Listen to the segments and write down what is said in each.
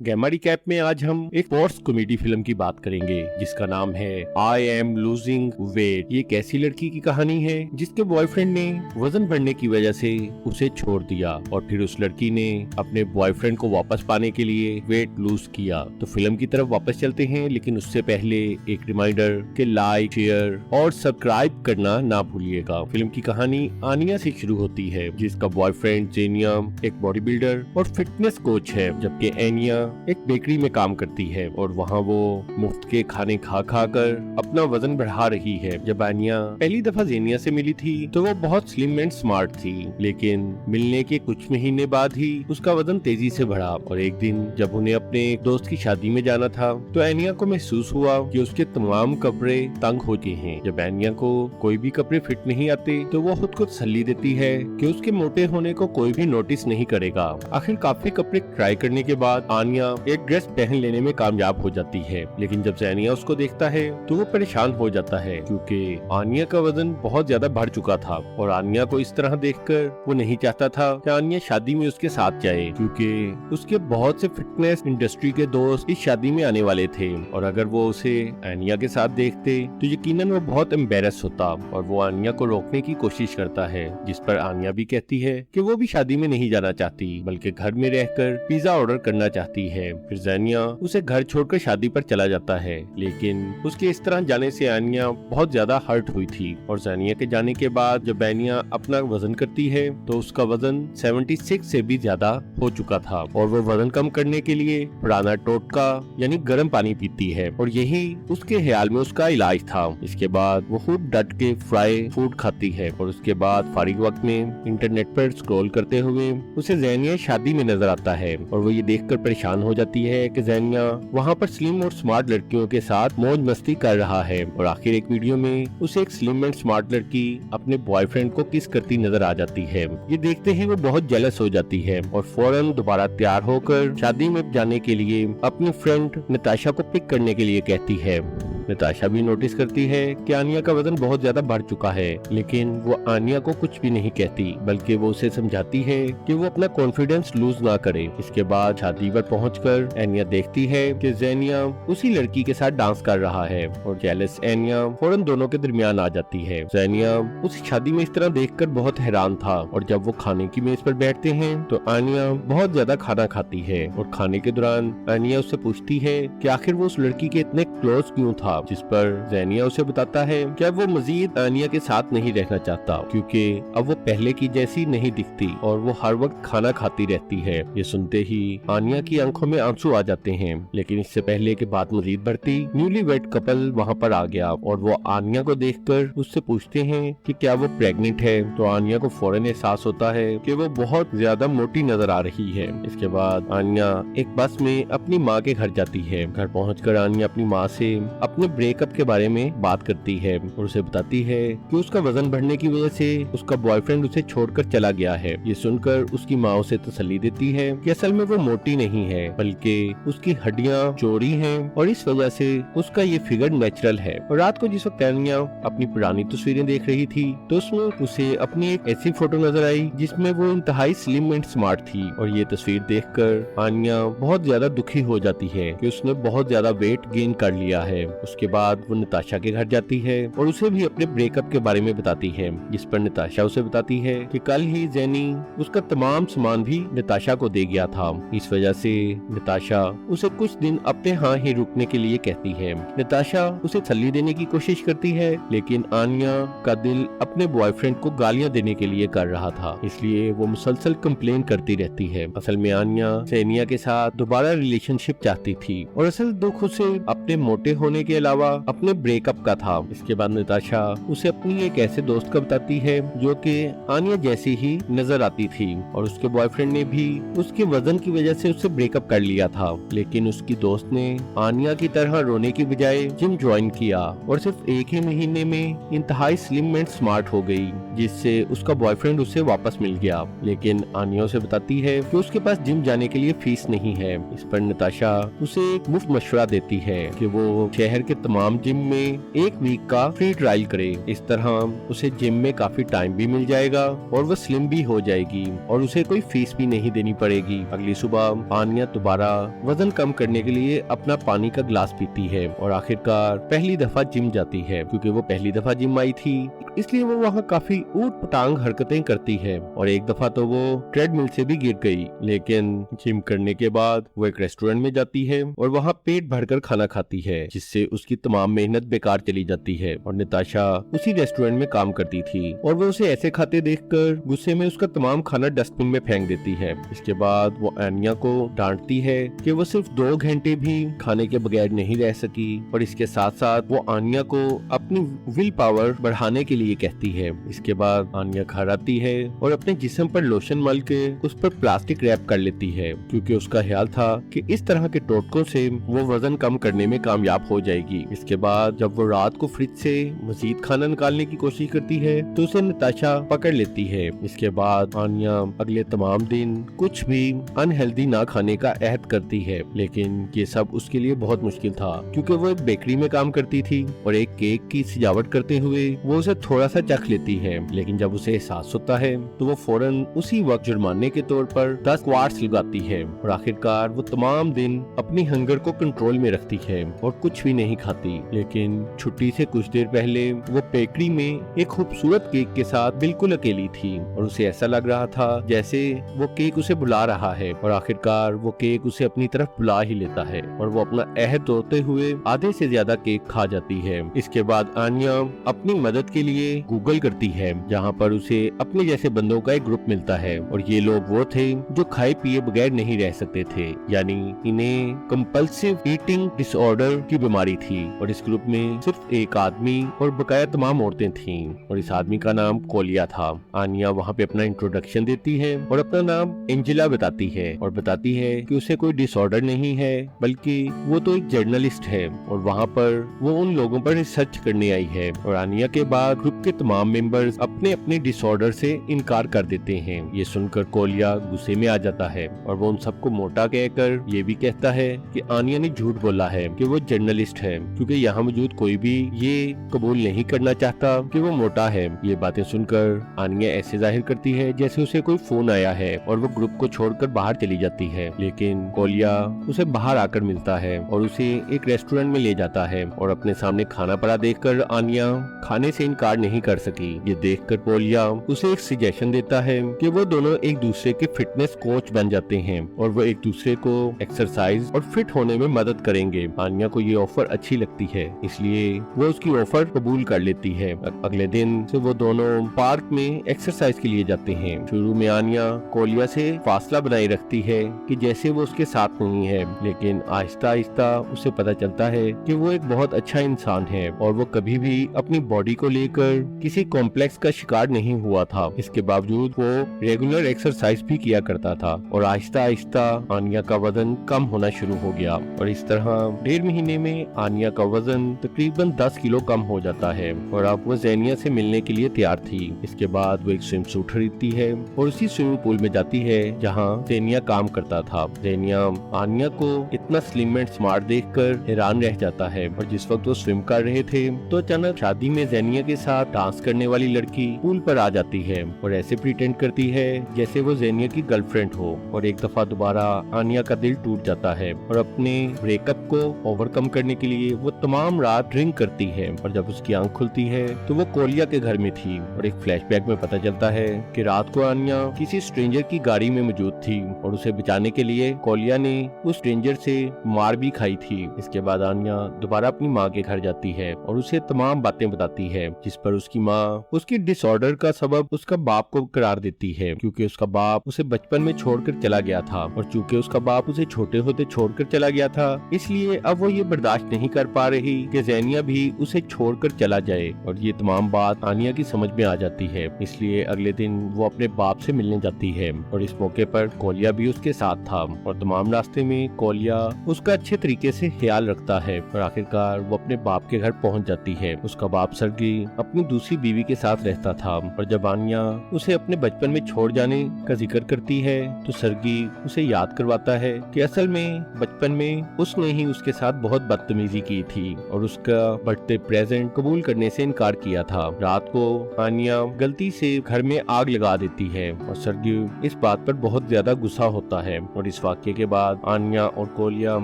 Gamma recap में आज हम एक स्पोर्ट्स कॉमेडी फिल्म की बात करेंगे जिसका नाम है आई एम लूजिंग वेट। ये एक ऐसी लड़की की कहानी है जिसके बॉयफ्रेंड ने वजन बढ़ने की वजह से उसे छोड़ दिया और फिर उस लड़की ने अपने बॉयफ्रेंड को वापस पाने के लिए वेट लूज किया। तो फिल्म की तरफ वापस चलते हैं, लेकिन उससे पहले एक रिमाइंडर कि लाइक, शेयर और सब्सक्राइब करना ना भूलिएगा। फिल्म की कहानी आनिया से शुरू होती है जिसका बॉयफ्रेंड जेनिया एक बॉडी बिल्डर और फिटनेस कोच है, जबकि एनिया एक बेकरी में काम करती है और वहाँ वो मुफ्त के खाने खा खा कर अपना वजन बढ़ा रही है। जब आनिया पहली दफा जेनिया से मिली थी तो वो बहुत स्लिम एंड स्मार्ट थी, लेकिन मिलने के कुछ महीने बाद ही उसका वजन तेजी से बढ़ा और एक दिन जब उन्हें अपने एक दोस्त की शादी में जाना था तो एनिया को महसूस हुआ कि उसके तमाम कपड़े तंग हो गए हैं। जब एनिया को कोई भी कपड़े फिट नहीं आते तो वो खुद को तसल्ली देती है कि उसके मोटे होने को कोई भी नोटिस नहीं करेगा। आखिर काफी कपड़े ट्राई करने के बाद आनिया एक ड्रेस पहन लेने में कामयाब हो जाती है, लेकिन जब ज़ेनिया उसको देखता है तो वो परेशान हो जाता है क्योंकि आनिया का वजन बहुत ज्यादा बढ़ चुका था और आनिया को इस तरह देखकर वो नहीं चाहता था कि आनिया शादी में उसके साथ जाए, क्योंकि उसके बहुत से फिटनेस इंडस्ट्री के दोस्त इस शादी में आने वाले थे और अगर वो उसे आनिया के साथ देखते तो यकीनन वो बहुत एम्बेरस होता और वो आनिया को रोकने की कोशिश करता है, जिस पर आनिया भी कहती है कि वो भी शादी में नहीं जाना चाहती बल्कि घर में रहकर पिज्जा ऑर्डर करना चाहती है। फिर ज़ेनिया उसे घर छोड़कर शादी पर चला जाता है, लेकिन उसके इस तरह जाने से आनिया बहुत ज्यादा हर्ट हुई थी और ज़ेनिया के जाने के बाद जब आनिया अपना वजन करती है तो उसका वजन 76 से भी ज्यादा हो चुका था और वो वजन कम करने के लिए पुराना टोटका यानी गर्म पानी पीती है और यही उसके ख्याल में उसका इलाज था। इसके बाद वो खूब डट के फ्राई फूड खाती है और उसके बाद फारिग वक्त में इंटरनेट पर स्क्रॉल करते हुए उसे ज़ेनिया शादी में नजर आता है और वो ये देखकर परेशान हो जाती है कि ज़ेनिया वहाँ पर स्लिम और स्मार्ट लड़कियों के साथ मौज मस्ती कर रहा है और आखिर एक वीडियो में उसे एक स्लिम एंड स्मार्ट लड़की अपने बॉयफ्रेंड को किस करती नजर आ जाती है। ये देखते ही वो बहुत जेलस हो जाती है और फौरन दोबारा तैयार होकर शादी में जाने के लिए अपनी फ्रेंड नताशा को पिक करने के लिए कहती है। नताशा भी नोटिस करती है कि आनिया का वजन बहुत ज्यादा बढ़ चुका है, लेकिन वो आनिया को कुछ भी नहीं कहती बल्कि वो उसे समझाती है कि वो अपना कॉन्फिडेंस लूज ना करे। इसके बाद शादी पर पहुंचकर एनिया देखती है कि ज़ेनिया उसी लड़की के साथ डांस कर रहा है और जेलस एनिया फौरन दोनों के दरमियान आ जाती है। ज़ेनिया उस शादी में इस तरह देखकर बहुत हैरान था और जब वो खाने की मेज पर बैठते हैं तो आनिया बहुत ज्यादा खाना खाती है और खाने के दौरान आनिया उससे पूछती है कि आखिर वो उस लड़की के इतने क्लोज क्यों था, जिस पर ज़ेनिया उसे बताता है कि अब वो मजीद आनिया के साथ नहीं रहना चाहता क्योंकि अब वो पहले की जैसी नहीं दिखती और वो हर वक्त खाना खाती रहती है। ये सुनते ही आनिया की आंखों में आंसू आ जाते हैं, लेकिन इससे पहले कि बात मजीद बढ़ती न्यूली वेड कपल वहाँ पर आ गया और वो आनिया को देखकर उससे पूछते हैं कि क्या वो प्रेग्नेंट है। तो आनिया को फौरन एहसास होता है कि वो बहुत ज्यादा मोटी नजर आ रही है। इसके बाद आनिया एक बस में अपनी माँ के घर जाती है। घर पहुँचकर आनिया अपनी माँ से अपने ब्रेकअप के बारे में बात करती है और उसे बताती है कि उसका वजन बढ़ने की वजह से उसका बॉयफ्रेंड उसे छोड़कर चला गया है। ये सुनकर उसकी माँ उसे तसल्ली देती है कि असल में वो मोटी नहीं है बल्कि उसकी हड्डियाँ चौड़ी हैं और इस वजह से उसका ये फिगर नेचुरल है। और रात को जिस वक्त आनिया अपनी पुरानी तस्वीरें देख रही थी तो उसमें उसे अपनी एक ऐसी फोटो नजर आई जिसमें वो इंतहाई स्लिम एंड स्मार्ट थी और ये तस्वीर देखकर आनिया बहुत ज्यादा दुखी हो जाती है कि उसने बहुत ज्यादा वेट गेन कर लिया है। उसके बाद वो नताशा के घर जाती है और उसे भी अपने ब्रेकअप के बारे में बताती है, जिस पर नताशा उसे बताती है कि कल ही ज़ेनी उसका तमाम सामान भी नताशा को दे गया था। इस वजह से नताशा उसे कुछ दिन अपने यहाँ ही रुकने के लिए कहती है। नताशा उसे तसल्ली देने की कोशिश करती है, लेकिन आनिया का दिल अपने बॉयफ्रेंड को गालियाँ देने के लिए कर रहा था, इसलिए वो मुसलसल कंप्लेन करती रहती है। असल में आनिया ज़ेनिया के साथ दोबारा रिलेशनशिप चाहती थी और असल दुख उसे अपने मोटे होने के अलावा अपने ब्रेकअप का था। इसके बाद नताशा उसे अपनी एक ऐसे दोस्त का बताती है जो कि आनिया जैसी ही नजर आती थी और उसके बॉयफ्रेंड ने भी उसके वजन की वजह से उससे ब्रेकअप कर लिया था, लेकिन उसकी दोस्त ने आनिया की तरह रोने की बजाय जिम ज्वाइन किया और सिर्फ एक ही महीने में इंतहाई स्लिम एंड स्मार्ट हो गई, जिससे उसका बॉयफ्रेंड उसे वापस मिल गया। लेकिन आनिया उसे बताती है कि उसके पास जिम जाने के लिए फीस नहीं है। इस पर नताशा उसे एक मुफ्त मशवरा देती है कि वो शहर के तमाम जिम में एक वीक का फ्री ट्रायल करे। इस तरह उसे जिम में काफी टाइम भी मिल जाएगा और वो स्लिम भी हो जाएगी और उसे कोई फीस भी नहीं देनी पड़ेगी। अगली सुबह आनिया दोबारा वजन कम करने के लिए अपना पानी का गिलास पीती है और आखिरकार पहली दफा जिम जाती है। क्योंकि वो पहली दफा जिम आई थी इसलिए वो वहाँ काफी ऊट पटांग हरकतें करती है और एक दफा तो वो ट्रेडमिल से भी गिर गई। लेकिन जिम करने के बाद वो एक रेस्टोरेंट में जाती है और वहाँ पेट भरकर खाना खाती है, जिससे उसकी तमाम मेहनत बेकार चली जाती है। और निताशा उसी रेस्टोरेंट में काम करती थी और वो उसे ऐसे खाते देखकर गुस्से में उसका तमाम खाना डस्टबिन में फेंक देती है। इसके बाद वो आनिया को डांटती है कि वो सिर्फ 2 घंटे भी खाने के बगैर नहीं रह सकी और इसके साथ साथ वो आनिया को अपनी विल पावर बढ़ाने के लिए कहती है। इसके बाद आनिया घर आती है और अपने जिस्म पर लोशन मल के उस पर प्लास्टिक रैप कर लेती है, क्योंकि उसका ख्याल था कि इस तरह के टोटकों से वो वजन कम करने में कामयाब हो जाएगी। इसके बाद जब वो रात को फ्रिज से मजीद खाना निकालने की कोशिश करती है तो उसे निताशा पकड़ लेती है। इसके बाद आनिया अगले तमाम दिन कुछ भी अनहेल्दी ना खाने का अहद करती है, लेकिन ये सब उसके लिए बहुत मुश्किल था क्योंकि वो एक बेकरी में काम करती थी और एक केक की सजावट करते हुए वो उसे थोड़ा सा चख लेती है। लेकिन जब उसे एहसास होता है तो वो फौरन उसी वक्त जुर्माने के तौर पर 10 क्वार्ट्स लगाती है और आखिरकार वो तमाम दिन अपनी हंगर को कंट्रोल में रखती है और कुछ भी नहीं खाती। लेकिन छुट्टी से कुछ देर पहले वो बेकरी में एक खूबसूरत केक के साथ बिल्कुल अकेली थी और उसे ऐसा लग रहा था जैसे वो केक उसे बुला रहा है और आखिरकार वो केक उसे अपनी तरफ बुला ही लेता है और वो अपना अहद तोड़ते हुए आधे से ज्यादा केक खा जाती है। इसके बाद आनिया अपनी मदद के लिए गूगल करती है, जहाँ पर उसे अपने जैसे बंदों का एक ग्रुप मिलता है और ये लोग वो थे जो खाए पिए बगैर नहीं रह सकते थे, यानी इन्हें कंपल्सिव ईटिंग डिसऑर्डर की बीमारी थी। और इस ग्रुप में सिर्फ एक आदमी और बकाया तमाम औरतें थीं और इस आदमी का नाम कोलिया था। आनिया वहाँ पे अपना इंट्रोडक्शन देती है और अपना नाम एंजेला बताती है और बताती है कि उसे कोई डिसऑर्डर नहीं है बल्कि वो तो एक जर्नलिस्ट है और वहाँ पर वो उन लोगों पर रिसर्च करने आई है। और आनिया के बाद ग्रुप के तमाम मेंबर्स अपने अपने डिसऑर्डर से इनकार कर देते हैं। ये सुनकर कोलिया गुस्से में आ जाता है और वो उन सबको मोटा कहकर ये भी कहता है कि आनिया ने झूठ बोला है कि वो जर्नलिस्ट है, क्योंकि यहाँ मौजूद कोई भी ये कबूल नहीं करना चाहता कि वो मोटा है। ये बातें सुनकर आनिया ऐसे जाहिर करती है जैसे उसे कोई फोन आया है और वो ग्रुप को छोड़कर बाहर चली जाती है। लेकिन कोलिया उसे बाहर आकर मिलता है और उसे एक रेस्टोरेंट में ले जाता है और अपने सामने खाना पड़ा देखकर आनिया खाने से इनकार नहीं कर सकी। ये देखकर कोलिया उसे एक सजेशन देता है कि वो दोनों एक दूसरे के फिटनेस कोच बन जाते हैं और वो एक दूसरे को एक्सरसाइज और फिट होने में मदद करेंगे। आनिया को ये ऑफर अच्छी लगती है, इसलिए वो उसकी ऑफर कबूल कर लेती है। अगले दिन से वो दोनों पार्क में एक्सरसाइज के लिए जाते हैं। शुरू में आनिया कोलिया से फासला बनाए रखती है कि जैसे वो उसके साथ नहीं है, लेकिन आहिस्ता आहिस्ता उसे पता चलता है कि वो एक बहुत अच्छा इंसान है और वो कभी भी अपनी बॉडी को लेकर किसी कॉम्प्लेक्स का शिकार नहीं हुआ था। इसके बावजूद वो रेगुलर एक्सरसाइज भी किया करता था और आहिस्ता आहिस्ता आनिया का वजन कम होना शुरू हो गया और इस तरह 1.5 महीने में आनिया का वजन तकरीबन 10 किलो कम हो जाता है और अब वो ज़ेनिया से मिलने के लिए तैयार थी। इसके बाद वो एक स्विम सूट खरीदती है और उसी स्विमिंग पूल में जाती है जहाँ ज़ेनिया काम करता था। ज़ेनिया आनिया को इतना स्लिम एंड स्मार्ट देखकर हैरान रह जाता है और जिस वक्त वो स्विम कर रहे थे तो अचानक शादी में ज़ेनिया के साथ डांस करने वाली लड़की पूल पर आ जाती है और ऐसे प्रिटेंड करती है जैसे वो ज़ेनिया की गर्लफ्रेंड हो और एक दफा दोबारा आनिया का दिल टूट जाता है और अपने ब्रेकअप को ओवरकम करने के लिए वो तमाम रात ड्रिंक करती है और जब उसकी आंख खुलती है तो वो कोलिया के घर में थी और एक फ्लैशबैक में पता चलता है कि रात को आनिया किसी स्ट्रेंजर की गाड़ी में मौजूद थी और उसे बचाने के लिए कोलिया ने उस स्ट्रेंजर से मार भी खाई थी। इसके बाद आनिया दोबारा अपनी माँ के घर जाती है और उसे तमाम बातें बताती है, जिस पर उसकी माँ उसकी डिसऑर्डर का सबब उसका बाप को करार देती है, क्योंकि उसका बाप उसे बचपन में छोड़कर चला गया था और चूंकि उसका बाप उसे छोटे होते छोड़कर चला गया था इसलिए अब वो ये बर्दाश्त नहीं कर पा रही कि ज़ेनिया भी उसे छोड़कर चला जाए। और ये तमाम बात आनिया की समझ में आ जाती है, इसलिए अगले दिन वो अपने बाप से मिलने जाती है और इस मौके पर कोलिया भी उसके साथ था और तमाम रास्ते में कोलिया उसका अच्छे तरीके से ख्याल रखता है और आखिरकार वो अपने बाप के घर पहुंच जाती है। उसका बाप सर्गी अपनी दूसरी बीवी के साथ रहता था और जब आनिया उसे अपने बचपन में छोड़ जाने का जिक्र करती है तो सर्गी उसे याद करवाता है कि असल में बचपन में उसने ही उसके साथ बहुत बदतमीजी शादी की थी और उसका बर्थडे प्रेजेंट कबूल करने से इनकार किया था। रात को आनिया गलती से घर में आग लगा देती है और सर्गी इस बात पर बहुत ज्यादा गुस्सा होता है और इस वाक्य के बाद आनिया और कोलिया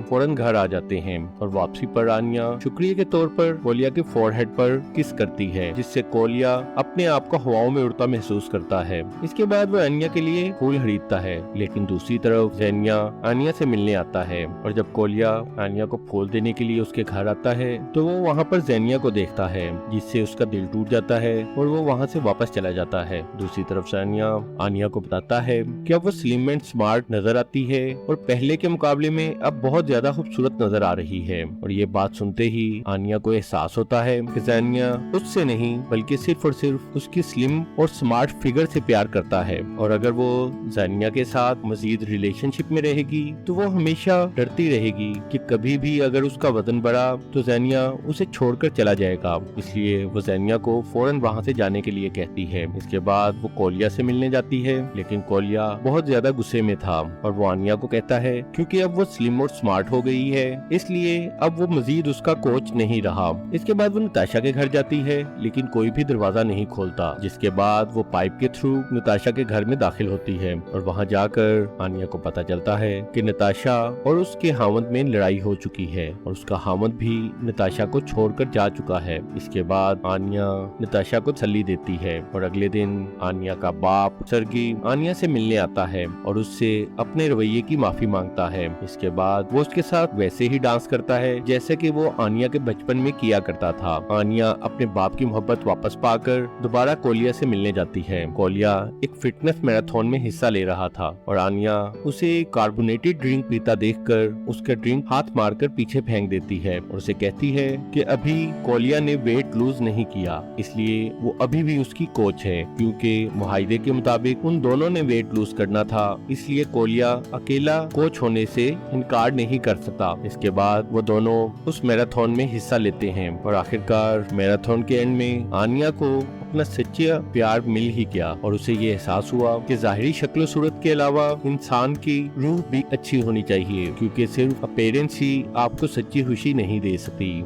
फौरन घर आ जाते हैं और वापसी पर आनिया शुक्रिया के तौर पर कोलिया के फोरहेड पर किस करती है, जिससे कोलिया अपने आप को हवाओं में उड़ता महसूस करता है। इसके बाद वो आनिया के लिए फूल खरीदता है, लेकिन दूसरी तरफ ज़ेनिया आनिया से मिलने आता है और जब कोलिया आनिया को फूल देने के लिए उसके घर आता है तो वो वहाँ पर ज़ेनिया को देखता है, जिससे उसका दिल टूट जाता है और वो वहाँ से वापस चला जाता है। दूसरी तरफ ज़ेनिया आनिया को बताता है कि अब वो स्लिम एंड स्मार्ट नजर आती है और पहले के मुकाबले में अब बहुत ज्यादा खूबसूरत नजर आ रही है। और ये बात सुनते ही आनिया को एहसास होता है कि ज़ेनिया उससे नहीं बल्कि सिर्फ और सिर्फ उसकी स्लिम और स्मार्ट फिगर से प्यार करता है और अगर वो ज़ेनिया के साथ मजीद रिलेशनशिप में रहेगी तो वो हमेशा डरती रहेगी कि कभी भी अगर उसका वजन बढ़ा तो ज़ेनिया उसे छोड़कर चला जाएगा। इसलिए वो ज़ेनिया को फौरन वहाँ से जाने के लिए कहती है। इसके बाद वो कोलिया से मिलने जाती है, लेकिन कोलिया बहुत ज्यादा गुस्से में था और वो आनिया को कहता है क्योंकि अब वो स्लिम और स्मार्ट हो गई है इसलिए अब वो मजीद उसका कोच नहीं रहा। इसके बाद वो नताशा के घर जाती है, लेकिन कोई भी दरवाजा नहीं खोलता, जिसके बाद वो पाइप के थ्रू नताशा के घर में दाखिल होती है और वहाँ जाकर आनिया को पता चलता है कि नताशा और उसके हावंद में लड़ाई हो चुकी है और उसका हावंद भी नताशा को छोड़कर जा चुका है। इसके बाद आनिया नताशा को तसल्ली देती है और अगले दिन आनिया का बाप सर्गी आनिया से मिलने आता है और उससे अपने रवैये की माफी मांगता है। इसके बाद वो उसके साथ वैसे ही डांस करता है जैसे कि वो आनिया के बचपन में किया करता था। आनिया अपने बाप की मोहब्बत वापस पाकर दोबारा कोलिया से मिलने जाती है। कोलिया एक फिटनेस मैराथन में हिस्सा ले रहा था और आनिया उसे कार्बोनेटेड ड्रिंक पीता देखकर उसका ड्रिंक हाथ मारकर पीछे फेंक देती है और उसे कहती है कि अभी कोलिया ने वेट लूज नहीं किया, इसलिए वो अभी भी उसकी कोच है, क्योंकि मुआहदे के मुताबिक उन दोनों ने वेट लूज करना था, इसलिए कोलिया अकेला कोच होने से इनकार नहीं कर सकता। इसके बाद वो दोनों उस मैराथन में हिस्सा लेते हैं और आखिरकार मैराथन के एंड में आनिया को अपना सच्चा प्यार मिल ही गया और उसे ये एहसास हुआ कि जाहिरी शक्ल सूरत के अलावा इंसान की रूह भी अच्छी होनी चाहिए, क्योंकि सिर्फ अपीयरेंस ही आपको सच्ची खुशी नहीं दे सकती।